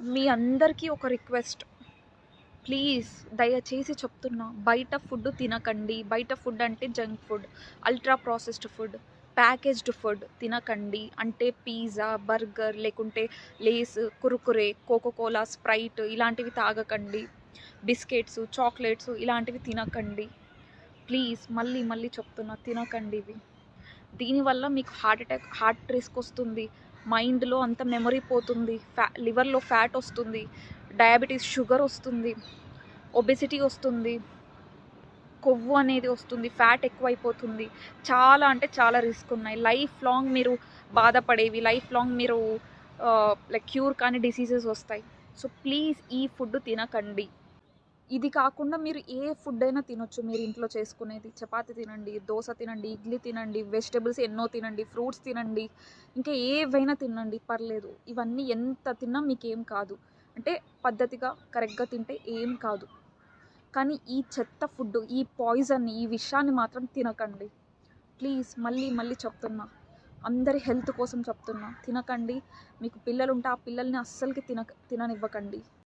మీ అందరికీ ఒక request, please దయచేసి చెప్తున్నా, బయట ఫుడ్ తినకండి. బయట ఫుడ్ అంటే junk food, ultra processed food, packaged food తినకండి. అంటే పిజ్జా, బర్గర్, లేకుంటే లేస్, కురుకురే, కోకోకోలా, స్ప్రైట్ ఇలాంటివి తాగకండి. బిస్కెట్స్, చాక్లెట్స్ ఇలాంటివి తినకండి. ప్లీజ్ మళ్ళీ మళ్ళీ చెప్తున్నా, తినకండి ఇవి. దీనివల్ల మీకు హార్ట్ రిస్క్ వస్తుంది, మైండ్లో అంత మెమరీ పోతుంది, లివర్లో ఫ్యాట్ వస్తుంది, డయాబెటీస్ షుగర్ వస్తుంది, ఒబెసిటీ వస్తుంది, కొవ్వు అనేది వస్తుంది, ఫ్యాట్ ఎక్కువైపోతుంది. చాలా అంటే చాలా రిస్క్ ఉన్నాయి. లైఫ్ లాంగ్ మీరు బాధపడేవి, లైఫ్ లాంగ్ మీరు లైక్ క్యూర్ కానీ డిసీజెస్ వస్తాయి. సో ప్లీజ్ ఈ ఫుడ్ తినకండి. ఇది కాకుండా మీరు ఏ ఫుడ్ అయినా తినొచ్చు. మీరు ఇంట్లో చేసుకునేది చపాతి తినండి, దోశ తినండి, ఇడ్లీ తినండి, వెజిటబుల్స్ ఎన్నో తినండి, ఫ్రూట్స్ తినండి, ఇంకా ఏవైనా తినండి, పర్లేదు. ఇవన్నీ ఎంత తిన్నా మీకేం కాదు, అంటే పద్ధతిగా కరెక్ట్గా తింటే ఏం కాదు. కానీ ఈ చెత్త ఫుడ్, ఈ పాయిజన్ని, ఈ విషయాన్ని మాత్రం తినకండి. ప్లీజ్ మళ్ళీ మళ్ళీ చెప్తున్నా, అందరి హెల్త్ కోసం చెప్తున్నా, తినకండి. మీకు పిల్లలు ఉంటే ఆ పిల్లల్ని అస్సలకి తిననివ్వకండి.